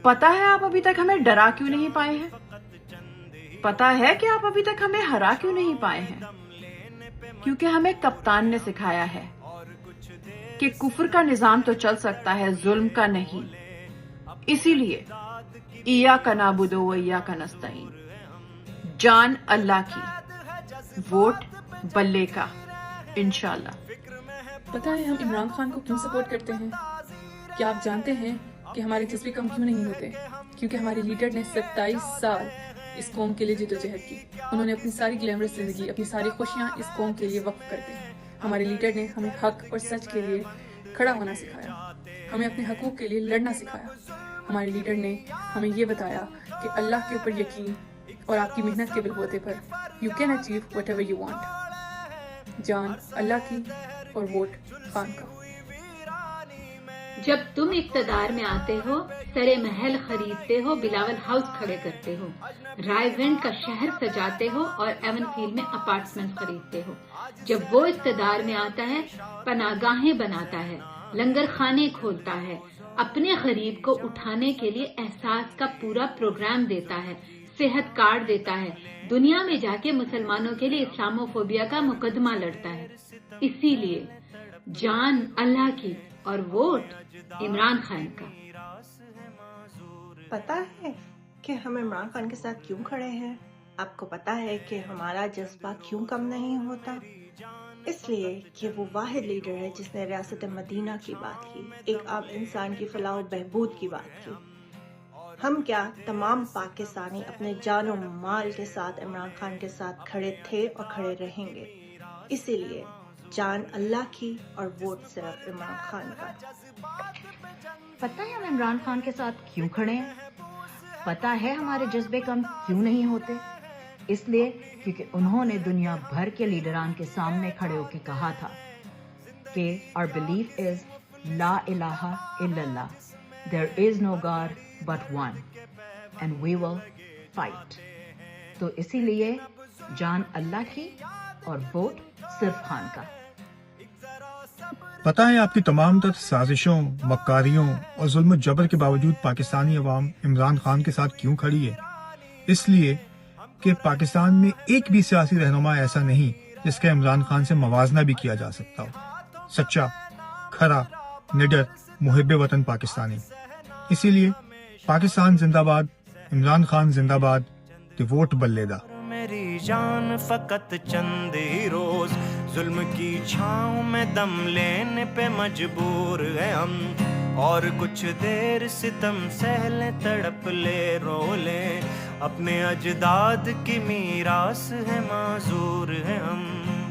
پتا ہے آپ ابھی تک ہمیں ڈرا کیوں نہیں پائے ہیں؟ پتا ہے کہ آپ ابھی تک ہمیں ہرا کیوں نہیں پائے ہیں؟ کیونکہ ہمیں کپتان نے سکھایا ہے کہ کفر کا نظام تو چل سکتا ہے، ظلم کا نہیں۔ اسی لیے ایاک نعبد و ایاک نستعین، جان اللہ کی، ووٹ بلے کا، انشاءاللہ۔ پتہ ہے ہم عمران خان کو کیوں سپورٹ کرتے ہیں؟ کیا آپ جانتے ہیں کہ ہمارے جذبے کم کیوں نہیں ہوتے؟ کیونکہ ہمارے لیڈر نے 27 سال اس قوم کے لیے جدوجہد کی۔ انہوں نے اپنی ساری گلیمرس زندگی، اپنی ساری خوشیاں اس قوم کے لیے وقف کر دی۔ ہمارے لیڈر نے ہمیں حق اور سچ کے لیے کھڑا ہونا سکھایا، ہمیں اپنے حقوق کے لیے لڑنا سکھایا۔ ہمارے لیڈر نے ہمیں یہ بتایا کہ اللہ کے اوپر یقین اور آپ کی محنت کے بلبوتے پر you can achieve whatever you want. جان اللہ کی اور ووٹ خان کا۔ جب تم اقتدار میں آتے ہو، سرے محل خریدتے ہو، بلاول ہاؤس کھڑے کرتے ہو، رائے ونڈ کا شہر سجاتے ہو اور ایون فیلڈ میں اپارٹمنٹ خریدتے ہو۔ جب وہ اقتدار میں آتا ہے، پناہ گاہیں بناتا ہے، لنگر خانے کھولتا ہے، اپنے غریب کو اٹھانے کے لیے احساس کا پورا پروگرام دیتا ہے، صحت کارڈ دیتا ہے، دنیا میں جا کے مسلمانوں کے لیے اسلامو فوبیا کا مقدمہ لڑتا ہے۔ اسی لیے جان اللہ کی اور ووٹ عمران خان کا۔ پتا ہے کہ ہم عمران خان کے ساتھ کیوں کھڑے ہیں؟ آپ کو پتا ہے کہ ہمارا جذبہ کیوں کم نہیں ہوتا؟ اس لیے کہ وہ واحد لیڈر ہے جس نے ریاست مدینہ کی بات کی، ایک عام انسان کی فلاح و بہبود کی بات کی۔ ہم کیا تمام پاکستانی اپنے جان و مال کے ساتھ عمران خان کے ساتھ کھڑے تھے اور کھڑے رہیں گے۔ اسی لیے جان اللہ کی اور ووٹ صرف عمران خان کا۔ پتہ ہے ہم عمران خان کے ساتھ کیوں کھڑے ہیں؟ پتہ ہے ہمارے جذبے کم کیوں نہیں ہوتے؟ اس لیے کیونکہ انہوں نے دنیا بھر کے لیڈران کے سامنے کھڑے ہو کے کہا تھا کہ our belief is لا الہ الا اللہ، there is no God but one and we will fight۔ تو اسی لیے جان اللہ کی اور ووٹ صرف خان کا۔ پتہ ہے آپ کی تمام تر سازشوں، مکاریوں اور ظلم و جبر کے باوجود پاکستانی عوام عمران خان کے ساتھ کیوں کھڑی ہے؟ اس لیے کہ پاکستان میں ایک بھی سیاسی رہنما ایسا نہیں جس کا عمران خان سے موازنہ بھی کیا جا سکتا ہو۔ سچا، کھرا، نڈر، محب وطن پاکستانی۔ اسی لیے پاکستان زندہ باد، عمران خان زندہ باد، کہ ووٹ بلے دا۔ میری جان فقط چند ہی روز ظلم کی چھاؤں میں دم لینے پہ مجبور ہے ہم، اور کچھ دیر ستم سہ لیں، تڑپ لے، رو لیں، اپنے اجداد کی میراث ہے معذور ہے ہم۔